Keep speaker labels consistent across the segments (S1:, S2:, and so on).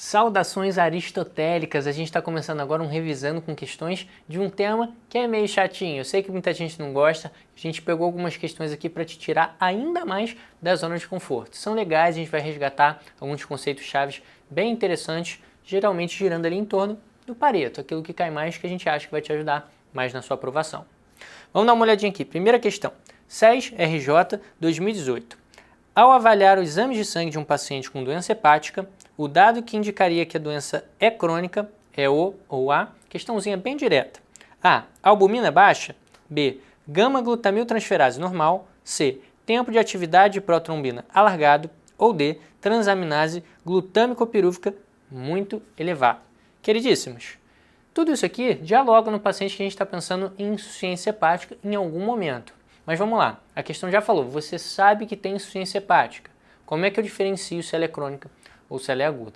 S1: Saudações aristotélicas, a gente está começando agora um revisando com questões de um tema que é meio chatinho. Eu sei que muita gente não gosta, a gente pegou algumas questões aqui para te tirar ainda mais da zona de conforto. São legais, a gente vai resgatar alguns conceitos chaves bem interessantes, geralmente girando ali em torno do Pareto, aquilo que cai mais que a gente acha que vai te ajudar mais na sua aprovação. Vamos dar uma olhadinha aqui. Primeira questão, SES RJ 2018. Ao avaliar os exames de sangue de um paciente com doença hepática, o dado que indicaria que a doença é crônica é O ou A, questãozinha bem direta. A. Albumina baixa. B. Gama-glutamiltransferase normal. C. Tempo de atividade de protrombina alargado. Ou D. Transaminase glutâmico-pirúvica muito elevado. Queridíssimos, tudo isso aqui dialoga no paciente que a gente está pensando em insuficiência hepática em algum momento. Mas vamos lá, a questão já falou, você sabe que tem insuficiência hepática. Como é que eu diferencio se ela é crônica ou se ela é aguda?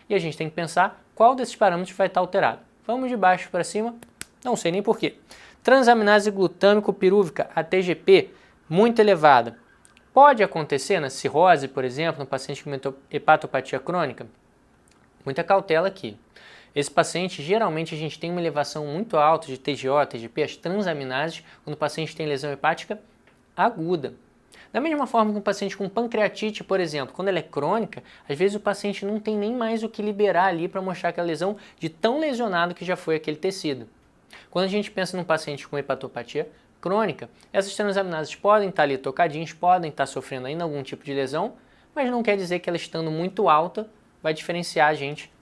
S1: E a gente tem que pensar qual desses parâmetros vai estar alterado. Vamos de baixo para cima, não sei nem porquê. Transaminase glutâmico-pirúvica, a TGP, muito elevada. Pode acontecer na cirrose, por exemplo, no paciente com hepatopatia crônica? Muita cautela aqui. Esse paciente, geralmente, a gente tem uma elevação muito alta de TGO, TGP, as transaminases, quando o paciente tem lesão hepática aguda. Da mesma forma que um paciente com pancreatite, por exemplo, quando ela é crônica, às vezes o paciente não tem nem mais o que liberar ali para mostrar aquela lesão de tão lesionado que já foi aquele tecido. Quando a gente pensa num paciente com hepatopatia crônica, essas transaminases podem estar ali tocadinhas, podem estar sofrendo ainda algum tipo de lesão, mas não quer dizer que ela estando muito alta vai diferenciar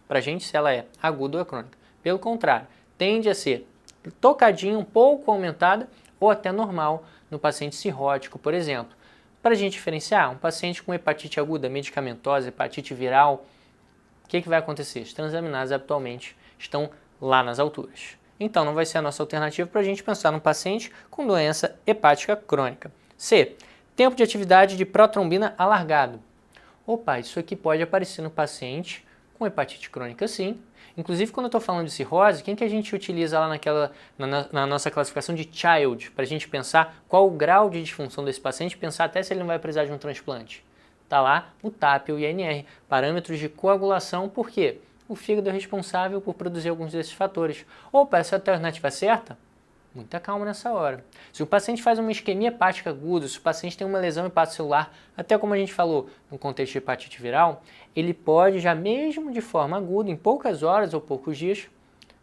S1: para a gente se ela é aguda ou é crônica. Pelo contrário, tende a ser tocadinha, um pouco aumentada ou até normal no paciente cirrótico, por exemplo. Para a gente diferenciar, um paciente com hepatite aguda, medicamentosa, hepatite viral, o que vai acontecer? As transaminases atualmente estão lá nas alturas. Então não vai ser a nossa alternativa para a gente pensar num paciente com doença hepática crônica. C. Tempo de atividade de protrombina alargado. Opa, isso aqui pode aparecer no paciente com hepatite crônica sim. Inclusive, quando eu estou falando de cirrose, quem que a gente utiliza lá na nossa classificação de Child, para a gente pensar qual o grau de disfunção desse paciente, pensar até se ele não vai precisar de um transplante? Está lá o TAP e o INR, parâmetros de coagulação, por quê? O fígado é responsável por produzir alguns desses fatores. Opa, essa é a alternativa certa? Muita calma nessa hora. Se o paciente faz uma isquemia hepática aguda, se o paciente tem uma lesão hepatocelular, até como a gente falou no contexto de hepatite viral, ele pode já mesmo de forma aguda, em poucas horas ou poucos dias,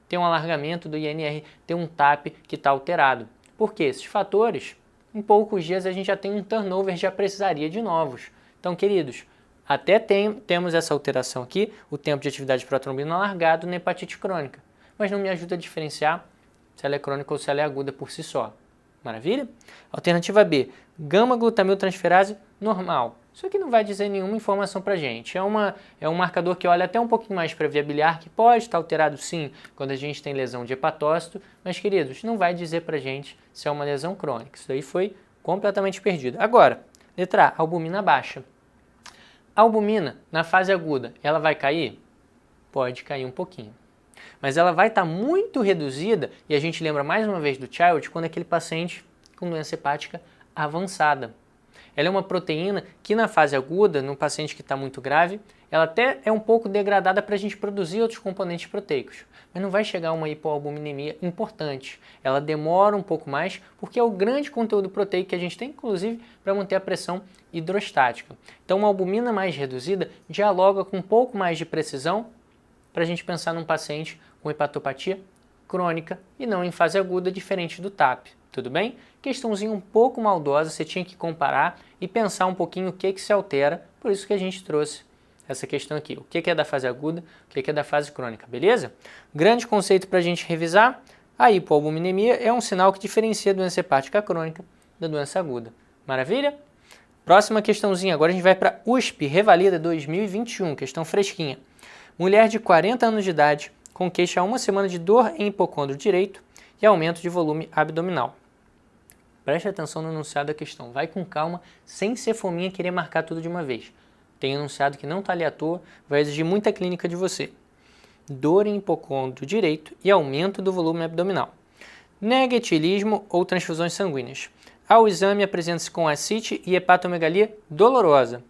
S1: ter um alargamento do INR, ter um TAP que está alterado. Por quê? Esses fatores, em poucos dias a gente já tem um turnover, já precisaria de novos. Então, queridos, até temos essa alteração aqui, o tempo de atividade de protrombina alargado na hepatite crônica, mas não me ajuda a diferenciar se ela é crônica ou se ela é aguda por si só. Maravilha? Alternativa B, gama-glutamiltransferase normal. Isso aqui não vai dizer nenhuma informação para a gente. É um marcador que olha até um pouquinho mais para a via biliar, que pode estar alterado sim quando a gente tem lesão de hepatócito, mas, queridos, não vai dizer para a gente se é uma lesão crônica. Isso daí foi completamente perdido. Agora, letra A, albumina baixa. A albumina, na fase aguda, ela vai cair? Pode cair um pouquinho. Mas ela vai estar muito reduzida, e a gente lembra mais uma vez do Child, quando é aquele paciente com doença hepática avançada. Ela é uma proteína que na fase aguda, no paciente que está muito grave, ela até é um pouco degradada para a gente produzir outros componentes proteicos, mas não vai chegar a uma hipoalbuminemia importante. Ela demora um pouco mais, porque é o grande conteúdo proteico que a gente tem, inclusive, para manter a pressão hidrostática. Então, uma albumina mais reduzida dialoga com um pouco mais de precisão para a gente pensar num paciente com hepatopatia crônica e não em fase aguda, diferente do TAP, tudo bem? Questãozinha um pouco maldosa, você tinha que comparar e pensar um pouquinho o que se altera, por isso que a gente trouxe essa questão aqui, o que é da fase aguda, o que é da fase crônica, beleza? Grande conceito para a gente revisar, a hipoalbuminemia é um sinal que diferencia a doença hepática crônica da doença aguda, maravilha? Próxima questãozinha, agora a gente vai para USP, Revalida 2021, questão fresquinha. Mulher de 40 anos de idade com queixa há uma semana de dor em hipocôndrio direito e aumento de volume abdominal. Preste atenção no enunciado da questão, vai com calma, sem ser fominha querer marcar tudo de uma vez. Tem enunciado que não está ali à toa, vai exigir muita clínica de você. Dor em hipocôndrio direito e aumento do volume abdominal. Nega etilismo ou transfusões sanguíneas. Ao exame apresenta-se com ascite e hepatomegalia dolorosa.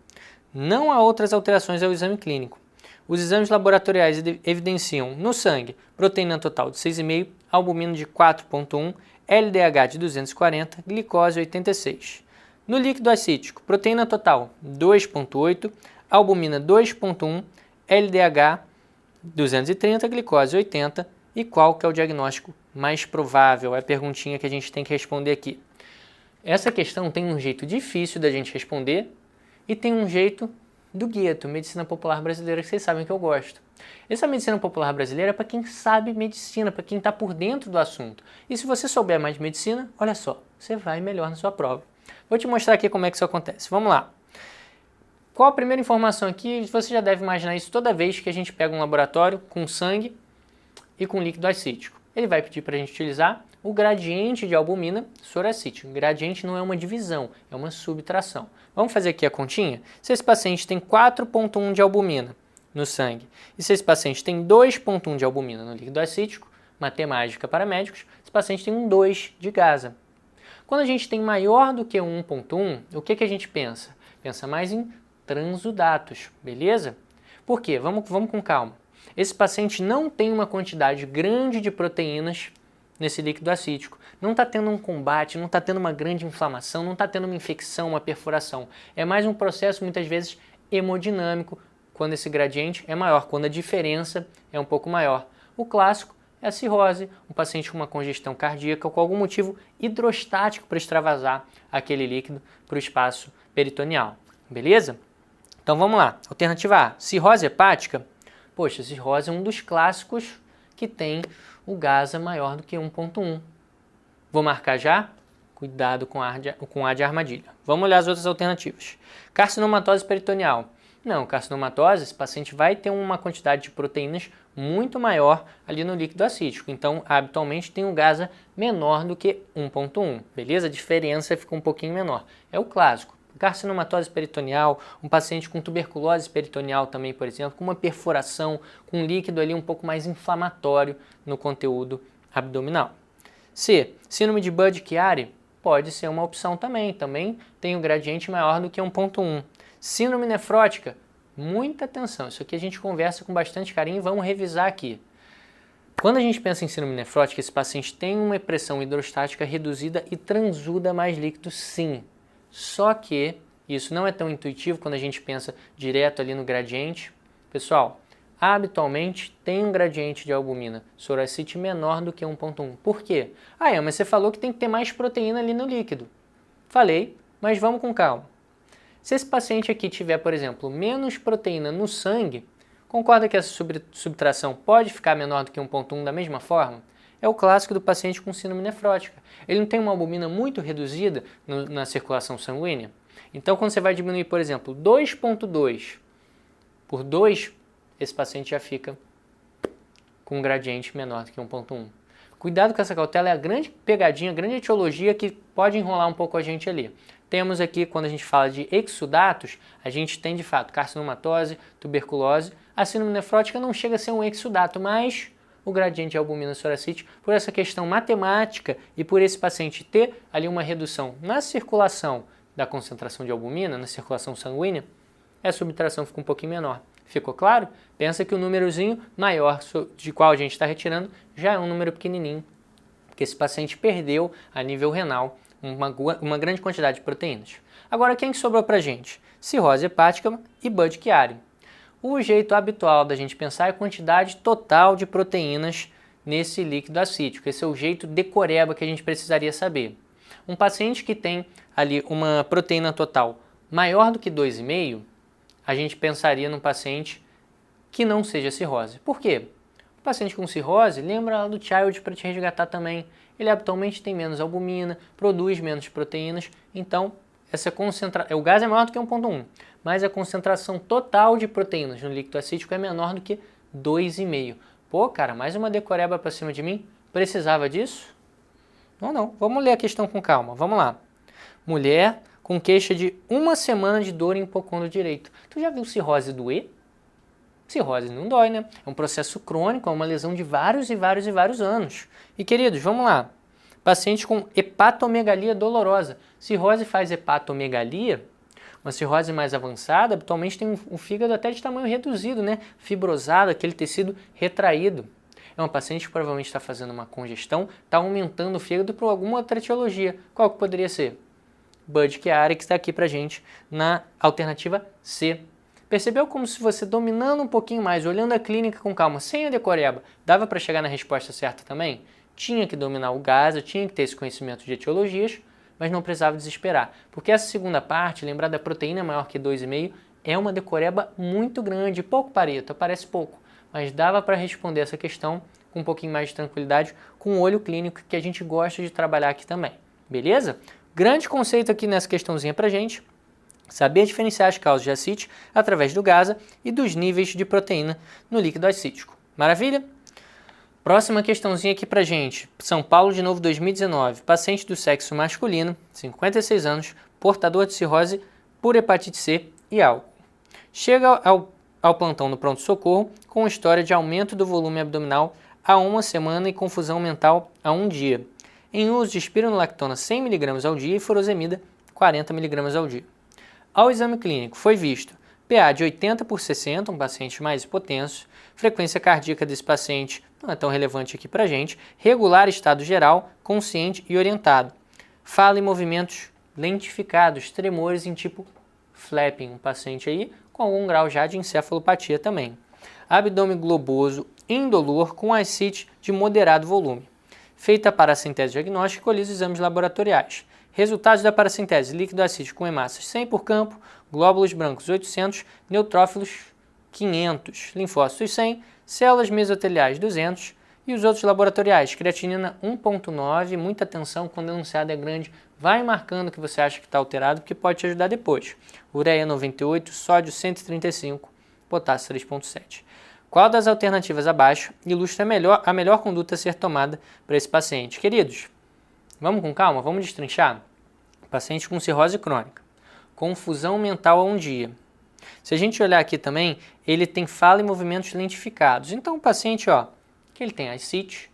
S1: Não há outras alterações ao exame clínico. Os exames laboratoriais evidenciam no sangue proteína total de 6,5, albumina de 4,1, LDH de 240, glicose 86. No líquido acítico, proteína total 2,8, albumina 2,1, LDH 230, glicose 80. E qual que é o diagnóstico mais provável? É a perguntinha que a gente tem que responder aqui. Essa questão tem um jeito difícil da gente responder e tem um jeito do Gueto, Medicina Popular Brasileira, que vocês sabem que eu gosto. Essa Medicina Popular Brasileira é para quem sabe medicina, para quem está por dentro do assunto. E se você souber mais de medicina, olha só, você vai melhor na sua prova. Vou te mostrar aqui como é que isso acontece. Vamos lá. Qual a primeira informação aqui? Você já deve imaginar isso toda vez que a gente pega um laboratório com sangue e com líquido acítico. Ele vai pedir para a gente utilizar o gradiente de albumina soracítico. Gradiente não é uma divisão, é uma subtração. Vamos fazer aqui a continha? Se esse paciente tem 4,1 de albumina no sangue e se esse paciente tem 2,1 de albumina no líquido acítico, matemática para médicos, esse paciente tem um 2 de gasa. Quando a gente tem maior do que 1,1, o que a gente pensa? Pensa mais em transudatos, beleza? Por quê? Vamos com calma. Esse paciente não tem uma quantidade grande de proteínas nesse líquido acítico. Não está tendo um combate, não está tendo uma grande inflamação, não está tendo uma infecção, uma perfuração. É mais um processo, muitas vezes, hemodinâmico, quando esse gradiente é maior, quando a diferença é um pouco maior. O clássico é a cirrose, um paciente com uma congestão cardíaca ou com algum motivo hidrostático para extravasar aquele líquido para o espaço peritoneal. Beleza? Então vamos lá. Alternativa A, cirrose hepática. Poxa, cirrose é um dos clássicos que tem o gasa maior do que 1,1. Vou marcar já? Cuidado com A de armadilha. Vamos olhar as outras alternativas. Carcinomatose peritoneal. Não, carcinomatose, esse paciente vai ter uma quantidade de proteínas muito maior ali no líquido acítico. Então, habitualmente tem um gasa menor do que 1,1. Beleza? A diferença fica um pouquinho menor. É o clássico. Carcinomatose peritoneal, um paciente com tuberculose peritoneal também, por exemplo, com uma perfuração, com um líquido ali um pouco mais inflamatório no conteúdo abdominal. C. Síndrome de Budd-Chiari pode ser uma opção também. Também tem um gradiente maior do que 1,1. Síndrome nefrótica, muita atenção. Isso aqui a gente conversa com bastante carinho e vamos revisar aqui. Quando a gente pensa em síndrome nefrótica, esse paciente tem uma pressão hidrostática reduzida e transuda mais líquido, sim. Só que isso não é tão intuitivo quando a gente pensa direto ali no gradiente. Pessoal, habitualmente tem um gradiente de albumina soracite menor do que 1,1. Por quê? Mas você falou que tem que ter mais proteína ali no líquido. Falei, mas vamos com calma. Se esse paciente aqui tiver, por exemplo, menos proteína no sangue, concorda que essa subtração pode ficar menor do que 1,1 da mesma forma? É o clássico do paciente com síndrome nefrótica. Ele não tem uma albumina muito reduzida na circulação sanguínea? Então, quando você vai diminuir, por exemplo, 2,2 por 2, esse paciente já fica com um gradiente menor do que 1,1. Cuidado com essa cautela, é a grande pegadinha, a grande etiologia que pode enrolar um pouco a gente ali. Temos aqui, quando a gente fala de exudatos, a gente tem de fato carcinomatose, tuberculose. A síndrome nefrótica não chega a ser um exudato, mas o gradiente de albumina soracite, por essa questão matemática e por esse paciente ter ali uma redução na circulação da concentração de albumina, na circulação sanguínea, a subtração fica um pouquinho menor. Ficou claro? Pensa que o númerozinho maior de qual a gente está retirando já é um número pequenininho, porque esse paciente perdeu a nível renal uma grande quantidade de proteínas. Agora, quem sobrou para a gente? Cirrose hepática e Budd-Chiari. O jeito habitual da gente pensar é a quantidade total de proteínas nesse líquido acítico. Esse é o jeito decoreba que a gente precisaria saber. Um paciente que tem ali uma proteína total maior do que 2,5, a gente pensaria num paciente que não seja cirrose. Por quê? O paciente com cirrose, lembra lá do Child para te resgatar também. Ele habitualmente tem menos albumina, produz menos proteínas, então o gás é maior do que 1,1, mas a concentração total de proteínas no líquido acítico é menor do que 2,5. Pô, cara, mais uma decoreba para cima de mim? Precisava disso? Não. Vamos ler a questão com calma. Vamos lá. Mulher com queixa de 1 semana de dor em hipocôndrio direito. Tu já viu cirrose doer? Cirrose não dói, né? É um processo crônico, é uma lesão de vários anos. E, queridos, vamos lá. Paciente com hepatomegalia dolorosa. Cirrose faz hepatomegalia, Uma cirrose mais avançada habitualmente tem um fígado até de tamanho reduzido, né? Fibrosado, aquele tecido retraído. É uma paciente que provavelmente está fazendo uma congestão, está aumentando o fígado por alguma outra etiologia. Qual que poderia ser? Budd-Chiari, que está aqui pra gente na alternativa C. Percebeu como se você dominando um pouquinho mais, olhando a clínica com calma, sem a decoreba, dava para chegar na resposta certa também? Tinha que dominar o GASA, tinha que ter esse conhecimento de etiologias, mas não precisava desesperar. Porque essa segunda parte, lembrar da proteína maior que 2,5, é uma decoreba muito grande, pouco Pareto, parece pouco, mas dava para responder essa questão com um pouquinho mais de tranquilidade, com o olho clínico que a gente gosta de trabalhar aqui também. Beleza? Grande conceito aqui nessa questãozinha pra gente. Saber diferenciar as causas de ascite através do GASA e dos níveis de proteína no líquido ascítico. Maravilha? Próxima questãozinha aqui pra gente. São Paulo de novo 2019. Paciente do sexo masculino, 56 anos, portador de cirrose por hepatite C e álcool. Chega ao plantão no pronto-socorro com história de aumento do volume abdominal há uma semana e confusão mental há um dia. Em uso de espironolactona 100 mg ao dia e furosemida 40 mg ao dia. Ao exame clínico foi visto PA de 80/60, um paciente mais hipotenso, frequência cardíaca desse paciente não é tão relevante aqui para a gente, regular estado geral, consciente e orientado. Fala e movimentos lentificados, tremores em tipo flapping, um paciente aí com algum grau já de encefalopatia também. Abdômen globoso, indolor, com ascite de moderado volume. Feita a paracentese diagnóstica, colhi os exames laboratoriais. Resultados da paracentese: líquido ascítico com hemácias 100 por campo, glóbulos brancos 800, neutrófilos 500, linfócitos 100, células mesoteliais 200 e os outros laboratoriais: creatinina 1,9, muita atenção quando o enunciado é grande, vai marcando o que você acha que está alterado, porque pode te ajudar depois. Ureia 98, sódio 135, potássio 3,7. Qual das alternativas abaixo ilustra a melhor conduta a ser tomada para esse paciente? Queridos, vamos com calma, vamos destrinchar. Paciente com cirrose crônica, confusão mental a um dia. Se a gente olhar aqui também, ele tem fala e movimentos lentificados. Então o paciente, que ele tem ascite,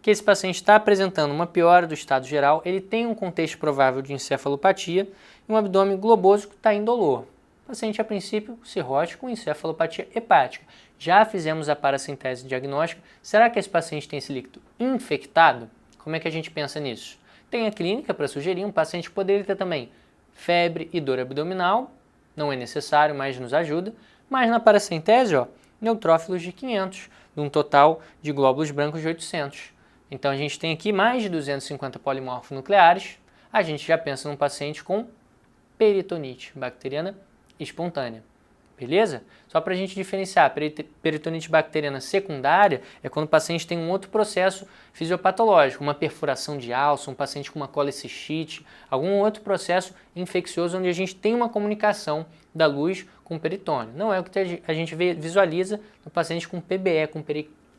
S1: que esse paciente está apresentando uma piora do estado geral, ele tem um contexto provável de encefalopatia e um abdômen globoso que está indolor. Paciente, a princípio, cirrótico com encefalopatia hepática. Já fizemos a paracentese diagnóstica. Será que esse paciente tem esse líquido infectado? Como é que a gente pensa nisso? Tem a clínica para sugerir, um paciente poderia ter também febre e dor abdominal, não é necessário, mas nos ajuda. Mas na paracentese, neutrófilos de 500, de um total de glóbulos brancos de 800. Então a gente tem aqui mais de 250 polimorfos nucleares. A gente já pensa num paciente com peritonite bacteriana espontânea. Beleza? Só para a gente diferenciar, peritonite bacteriana secundária é quando o paciente tem um outro processo fisiopatológico, uma perfuração de alça, um paciente com uma colecistite, algum outro processo infeccioso onde a gente tem uma comunicação da luz com o peritônio. Não é o que a gente visualiza no paciente com PBE, com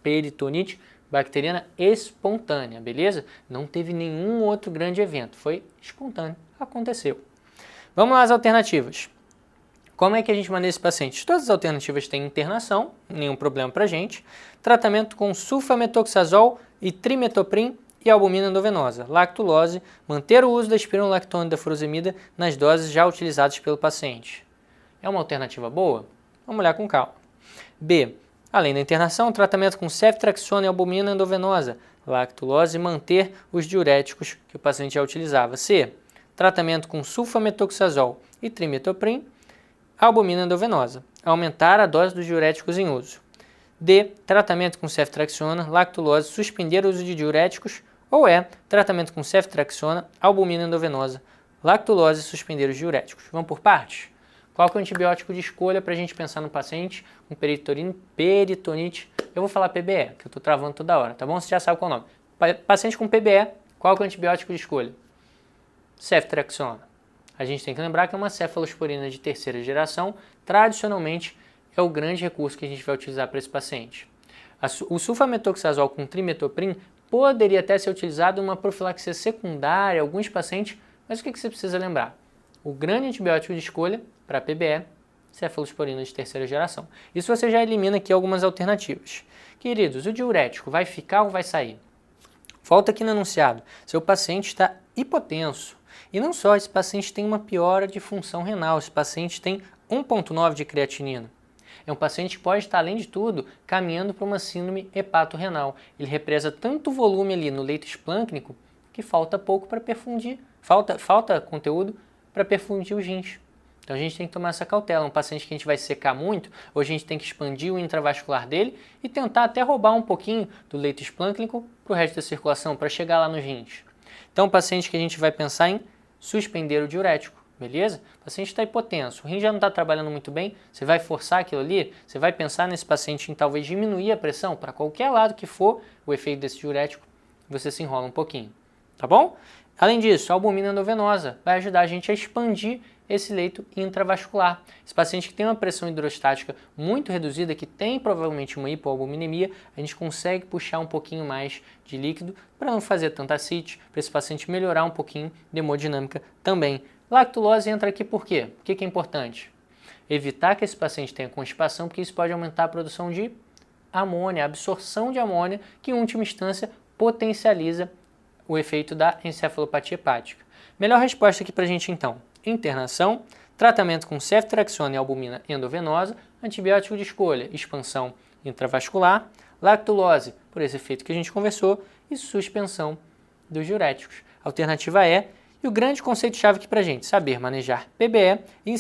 S1: peritonite bacteriana espontânea, beleza? Não teve nenhum outro grande evento, foi espontâneo, aconteceu. Vamos lá às alternativas. Como é que a gente maneja esse paciente? Todas as alternativas têm internação, nenhum problema para a gente. Tratamento com sulfametoxazol e trimetoprim e albumina endovenosa. Lactulose, manter o uso da espironolactona e da furosemida nas doses já utilizadas pelo paciente. É uma alternativa boa? Vamos olhar com calma. B. Além da internação, tratamento com ceftriaxona e albumina endovenosa. Lactulose, manter os diuréticos que o paciente já utilizava. C. Tratamento com sulfametoxazol e trimetoprim. Albumina endovenosa, aumentar a dose dos diuréticos em uso. D. Tratamento com ceftriaxona, lactulose, suspender o uso de diuréticos. Ou E. Tratamento com ceftriaxona, albumina endovenosa, lactulose, suspender os diuréticos. Vamos por partes? Qual que é o antibiótico de escolha para a gente pensar no paciente com peritonite? Eu vou falar PBE, que eu estou travando toda hora, tá bom? Você já sabe qual é o nome. Paciente com PBE, qual que é o antibiótico de escolha? Ceftriaxona. A gente tem que lembrar que é uma cefalosporina de terceira geração, tradicionalmente é o grande recurso que a gente vai utilizar para esse paciente. O sulfametoxazol com trimetoprim poderia até ser utilizado em uma profilaxia secundária, alguns pacientes, mas o que você precisa lembrar? O grande antibiótico de escolha para PBE, cefalosporina de terceira geração. Isso você já elimina aqui algumas alternativas. Queridos, o diurético vai ficar ou vai sair? Volta aqui no enunciado. Seu paciente está hipotenso. E não só, esse paciente tem uma piora de função renal, esse paciente tem 1,9 de creatinina. É um paciente que pode estar, além de tudo, caminhando para uma síndrome hepatorrenal. Ele represa tanto volume ali no leito esplâncnico que falta pouco para perfundir, falta conteúdo para perfundir os rins. Então a gente tem que tomar essa cautela. Um paciente que a gente vai secar muito, ou a gente tem que expandir o intravascular dele e tentar até roubar um pouquinho do leito esplâncnico para o resto da circulação, para chegar lá nos rins. Então, paciente que a gente vai pensar em suspender o diurético, beleza? O paciente está hipotenso, o rim já não está trabalhando muito bem, você vai forçar aquilo ali, você vai pensar nesse paciente em talvez diminuir a pressão para qualquer lado que for o efeito desse diurético, você se enrola um pouquinho, tá bom? Além disso, a albumina endovenosa vai ajudar a gente a expandir esse leito intravascular. Esse paciente que tem uma pressão hidrostática muito reduzida, que tem provavelmente uma hipoalbuminemia, a gente consegue puxar um pouquinho mais de líquido para não fazer tanta ascite, para esse paciente melhorar um pouquinho de hemodinâmica também. Lactulose entra aqui por quê? Por que é importante? Evitar que esse paciente tenha constipação, porque isso pode aumentar a produção de amônia, a absorção de amônia, que em última instância potencializa o efeito da encefalopatia hepática. Melhor resposta aqui para a gente então: internação, tratamento com ceftriaxona e albumina endovenosa, antibiótico de escolha, expansão intravascular, lactulose, por esse efeito que a gente conversou, e suspensão dos diuréticos. Alternativa E, e o grande conceito-chave aqui para a gente, saber manejar PBE e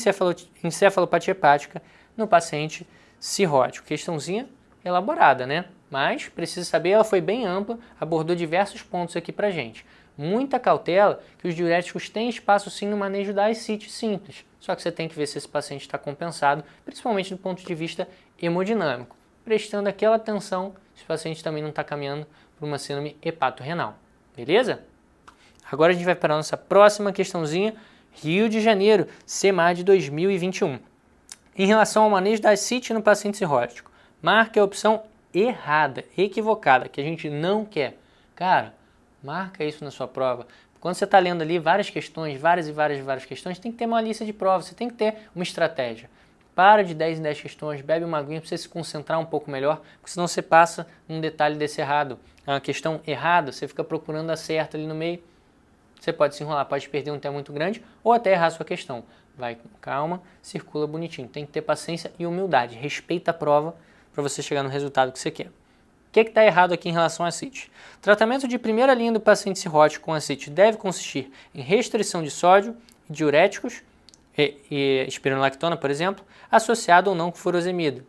S1: encefalopatia hepática no paciente cirrótico. Questãozinha elaborada, né? Mas precisa saber, ela foi bem ampla, abordou diversos pontos aqui para a gente. Muita cautela, que os diuréticos têm espaço sim no manejo da ascite simples, só que você tem que ver se esse paciente está compensado, principalmente do ponto de vista hemodinâmico, prestando aquela atenção se o paciente também não está caminhando para uma síndrome hepatorrenal, beleza? Agora a gente vai para a nossa próxima questãozinha, Rio de Janeiro, CMA de 2021. Em relação ao manejo da ascite no paciente cirrótico, marque a opção errada, equivocada, que a gente não quer. Cara, marca isso na sua prova. Quando você está lendo ali várias questões, várias questões, tem que ter uma lista de provas, você tem que ter uma estratégia. Para de 10 em 10 questões, bebe uma aguinha para você se concentrar um pouco melhor, porque senão você passa um detalhe desse errado. A questão errada, você fica procurando a certa ali no meio, você pode se enrolar, pode perder um tempo muito grande ou até errar a sua questão. Vai com calma, circula bonitinho. Tem que ter paciência e humildade, respeita a prova para você chegar no resultado que você quer. O que está errado aqui em relação à ascite? Tratamento de primeira linha do paciente cirrótico com ascite deve consistir em restrição de sódio e diuréticos, e espironolactona, por exemplo, associado ou não com furosemida.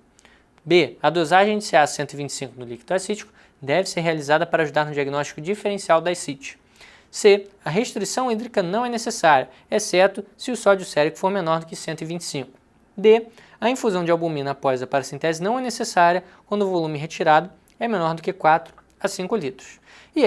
S1: B. A dosagem de CA 125 no líquido acítico deve ser realizada para ajudar no diagnóstico diferencial da ascite. C. A restrição hídrica não é necessária, exceto se o sódio sérico for menor do que 125. D. A infusão de albumina após a parassintese não é necessária quando o volume retirado é menor do que 4 a 5 litros. E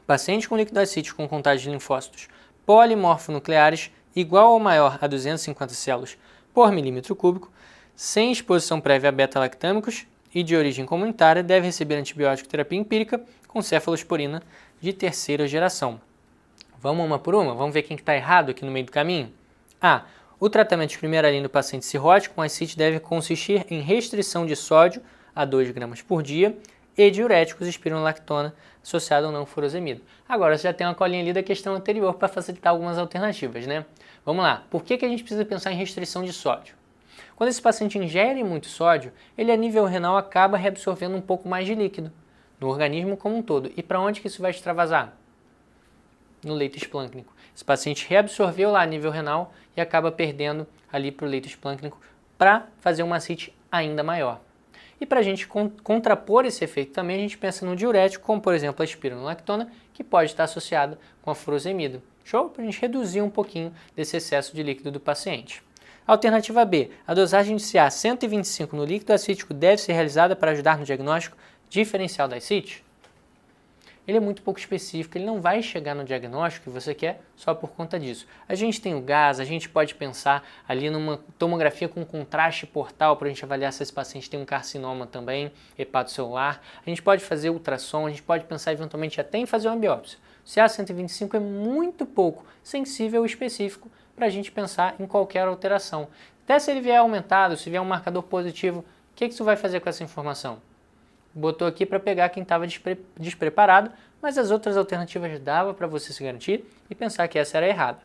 S1: paciente com líquido acítico com contagem de linfócitos polimorfonucleares igual ou maior a 250 células por milímetro cúbico, sem exposição prévia a beta-lactâmicos e de origem comunitária, deve receber antibiótico terapia empírica com cefalosporina de terceira geração. Vamos uma por uma? Vamos ver quem está errado aqui no meio do caminho? A. O tratamento de primeira linha do paciente cirrótico com ascite deve consistir em restrição de sódio a 2 gramas por dia e diuréticos espironolactona associado ou não furosemida. Agora você já tem uma colinha ali da questão anterior para facilitar algumas alternativas, né? Vamos lá. Por que a gente precisa pensar em restrição de sódio? Quando esse paciente ingere muito sódio, ele a nível renal acaba reabsorvendo um pouco mais de líquido no organismo como um todo. E para onde que isso vai extravasar? No leito esplâncnico. Esse paciente reabsorveu lá a nível renal e acaba perdendo ali para o leito esplâncnico para fazer uma ascite ainda maior. E para a gente contrapor esse efeito também, a gente pensa no diurético, como por exemplo a espironolactona, que pode estar associada com a furosemida. Show? Para a gente reduzir um pouquinho desse excesso de líquido do paciente. Alternativa B. A dosagem de CA 125 no líquido acítico deve ser realizada para ajudar no diagnóstico diferencial da ascite? Ele é muito pouco específico, ele não vai chegar no diagnóstico que você quer só por conta disso. A gente tem o gás, a gente pode pensar ali numa tomografia com contraste portal para a gente avaliar se esse paciente tem um carcinoma também, hepatocelular. A gente pode fazer ultrassom, a gente pode pensar eventualmente até em fazer uma biópsia. O CA 125 é muito pouco sensível e específico para a gente pensar em qualquer alteração. Até se ele vier aumentado, se vier um marcador positivo, o que isso vai fazer com essa informação? botou aqui para pegar quem estava despreparado, mas as outras alternativas dava para você se garantir e pensar que essa era errada.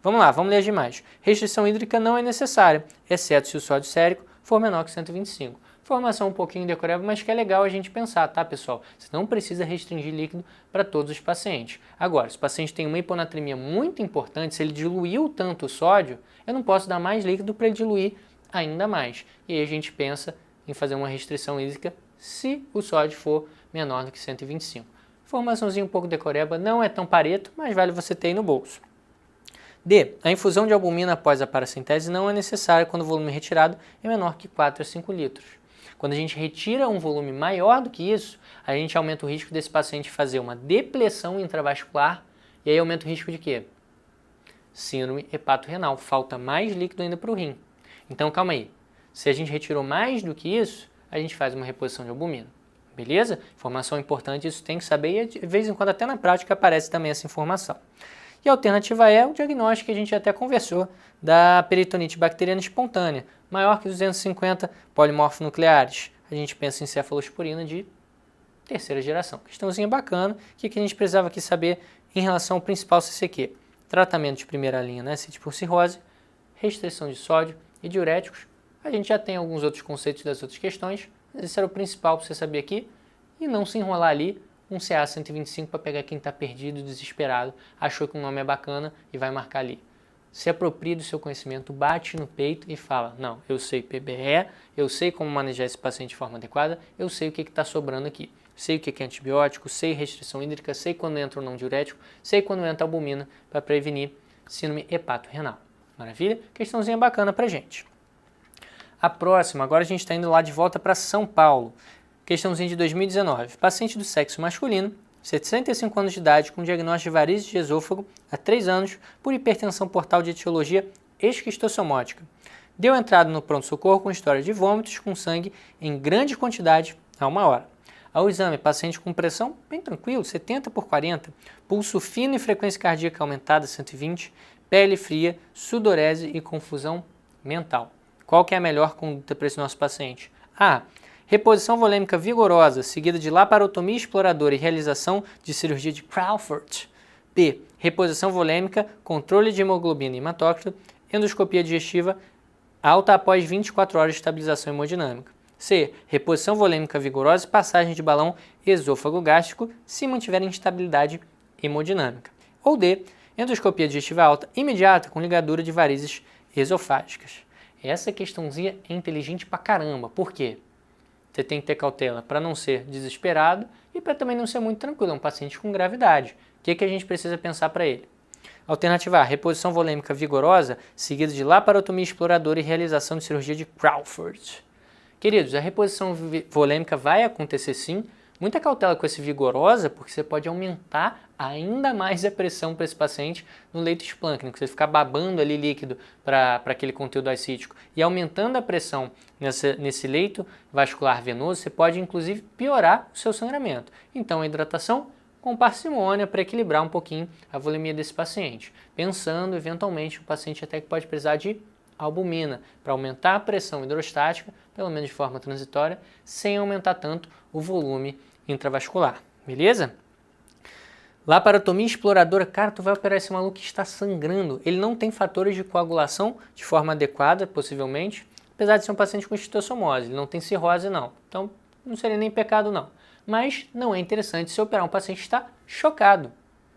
S1: Vamos lá, vamos ler as demais. Restrição hídrica não é necessária, exceto se o sódio sérico for menor que 125. Informação um pouquinho decoreba, mas que é legal a gente pensar, tá, pessoal? Você não precisa restringir líquido para todos os pacientes. Agora, se o paciente tem uma hiponatremia muito importante, se ele diluiu tanto o sódio, eu não posso dar mais líquido para ele diluir ainda mais. E aí a gente pensa em fazer uma restrição hídrica se o sódio for menor do que 125. Informaçãozinha um pouco decoreba, não é tão pareto, mas vale você ter aí no bolso. D. A infusão de albumina após a parassintese não é necessária quando o volume retirado é menor que 4 a 5 litros. Quando a gente retira um volume maior do que isso, a gente aumenta o risco desse paciente fazer uma depressão intravascular e aí aumenta o risco de quê? Síndrome hepatorrenal, falta mais líquido ainda para o rim. Então calma aí, se a gente retirou mais do que isso, a gente faz uma reposição de albumina. Beleza? Informação importante, isso tem que saber e de vez em quando até na prática aparece também essa informação. E a alternativa é o diagnóstico que a gente até conversou da peritonite bacteriana espontânea, maior que 250 polimorfonucleares. A gente pensa em cefalosporina de terceira geração. Questãozinha bacana, o que a gente precisava aqui saber em relação ao principal CCQ? Tratamento de primeira linha, né? CIT por cirrose, restrição de sódio e diuréticos. A gente já tem alguns outros conceitos das outras questões, mas esse era o principal para você saber aqui e não se enrolar ali um CA 125 para pegar quem está perdido, desesperado, achou que o nome é bacana e vai marcar ali. Se apropria do seu conhecimento, bate no peito e fala, não, eu sei PBE, eu sei como manejar esse paciente de forma adequada, eu sei o que está sobrando aqui. Sei o que é antibiótico, sei restrição hídrica, sei quando entra o não diurético, sei quando entra albumina para prevenir síndrome hepatorrenal. Maravilha? Questãozinha bacana para gente. A próxima, agora a gente está indo lá de volta para São Paulo. Questãozinha de 2019. Paciente do sexo masculino, 65 anos de idade, com diagnóstico de varizes de esôfago há 3 anos por hipertensão portal de etiologia esquistossomótica. Deu entrada no pronto-socorro com história de vômitos com sangue em grande quantidade há 1 hora. Ao exame, paciente com pressão bem tranquilo, 70 por 40, pulso fino e frequência cardíaca aumentada, 120, pele fria, sudorese e confusão mental. Qual que é a melhor conduta para esse nosso paciente? A. Reposição volêmica vigorosa, seguida de laparotomia exploradora e realização de cirurgia de Crawford. B. Reposição volêmica, controle de hemoglobina e hematócrito, endoscopia digestiva alta após 24 horas de estabilização hemodinâmica. C. Reposição volêmica vigorosa e passagem de balão esôfago gástrico se mantiver instabilidade hemodinâmica. Ou D. Endoscopia digestiva alta imediata com ligadura de varizes esofágicas. Essa questãozinha é inteligente pra caramba. Por quê? Você tem que ter cautela para não ser desesperado e para também não ser muito tranquilo. É um paciente com gravidade. O que a gente precisa pensar para ele? Alternativa A, reposição volêmica vigorosa, seguida de laparotomia exploradora e realização de cirurgia de Crawford. Queridos, a reposição volêmica vai acontecer sim. Muita cautela com esse vigorosa, porque você pode aumentar ainda mais a pressão para esse paciente no leito esplâncnico. Você ficar babando ali líquido para aquele conteúdo ascítico e aumentando a pressão nesse leito vascular venoso, você pode inclusive piorar o seu sangramento. Então a hidratação com parcimônia para equilibrar um pouquinho a volemia desse paciente. Pensando eventualmente o paciente até que pode precisar de albumina para aumentar a pressão hidrostática, pelo menos de forma transitória, sem aumentar tanto o volume intravascular, beleza? Laparotomia exploradora, cara, tu vai operar esse maluco que está sangrando, ele não tem fatores de coagulação de forma adequada, possivelmente, apesar de ser um paciente com esquistossomose, ele não tem cirrose não, então não seria nem pecado não, mas não é interessante se operar um paciente que está chocado.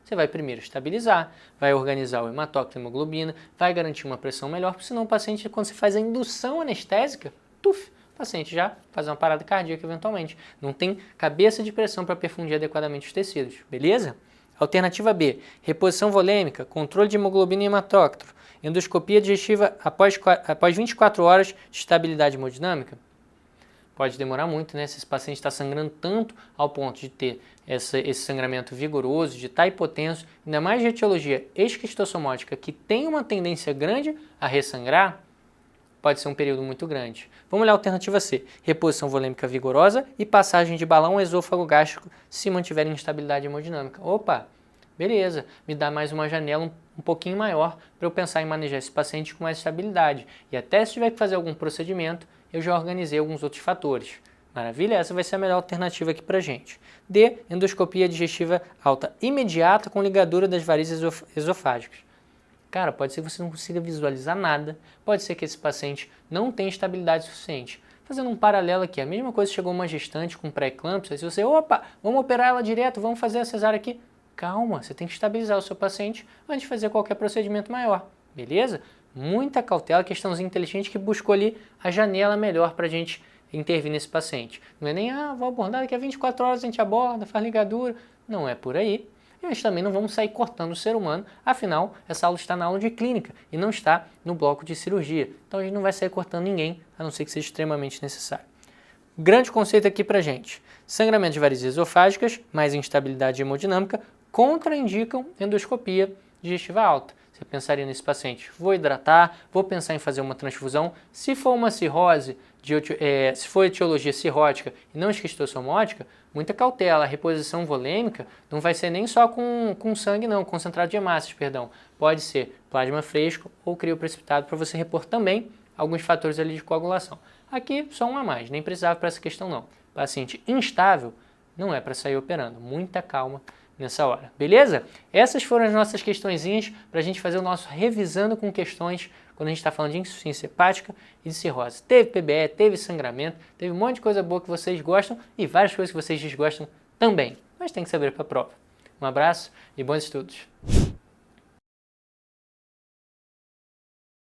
S1: Você vai primeiro estabilizar, vai organizar o hematócrito e hemoglobina, vai garantir uma pressão melhor, porque senão o paciente, quando você faz a indução anestésica, o paciente já faz uma parada cardíaca eventualmente. Não tem cabeça de pressão para perfundir adequadamente os tecidos, beleza? Alternativa B, reposição volêmica, controle de hemoglobina e hematócrito, endoscopia digestiva após 24 horas de estabilidade hemodinâmica. Pode demorar muito, né? Se esse paciente está sangrando tanto ao ponto de ter esse sangramento vigoroso, de estar hipotenso, ainda mais de etiologia esquistossomótica, que tem uma tendência grande a ressangrar, pode ser um período muito grande. Vamos olhar a alternativa C, reposição volêmica vigorosa e passagem de balão esôfago gástrico se mantiver em instabilidade hemodinâmica. Opa, beleza, me dá mais uma janela um pouquinho maior para eu pensar em manejar esse paciente com mais estabilidade. E até se tiver que fazer algum procedimento, eu já organizei alguns outros fatores. Maravilha? Essa vai ser a melhor alternativa aqui pra gente. D, endoscopia digestiva alta imediata com ligadura das varizes esofágicas. Cara, pode ser que você não consiga visualizar nada, pode ser que esse paciente não tenha estabilidade suficiente. Fazendo um paralelo aqui, a mesma coisa chegou uma gestante com pré-eclâmpsia, se você, opa, vamos operar ela direto, vamos fazer a cesárea aqui. Calma, você tem que estabilizar o seu paciente antes de fazer qualquer procedimento maior, beleza? Muita cautela, questãozinha inteligente que buscou ali a janela melhor para a gente intervir nesse paciente. Não é nem, vou abordar daqui a 24 horas a gente aborda, faz ligadura. Não é por aí. E nós também não vamos sair cortando o ser humano, afinal, essa aula está na aula de clínica e não está no bloco de cirurgia. Então a gente não vai sair cortando ninguém, a não ser que seja extremamente necessário. Grande conceito aqui pra gente. Sangramento de varizes esofágicas, mais instabilidade hemodinâmica, contraindicam endoscopia digestiva alta. Você pensaria nesse paciente, vou hidratar, vou pensar em fazer uma transfusão. Se for uma cirrose, se for etiologia cirrótica e não esquistossomótica, muita cautela. A reposição volêmica não vai ser nem só com sangue não, concentrado de hemácias, perdão. Pode ser plasma fresco ou crioprecipitado para você repor também alguns fatores ali de coagulação. Aqui só um a mais, nem precisava para essa questão não. Paciente instável não é para sair operando, muita calma nessa hora, beleza? Essas foram as nossas questõezinhas para a gente fazer o nosso revisando com questões quando a gente está falando de insuficiência hepática e de cirrose. Teve PBE, teve sangramento, teve um monte de coisa boa que vocês gostam e várias coisas que vocês desgostam também, mas tem que saber para a prova. Um abraço e bons estudos!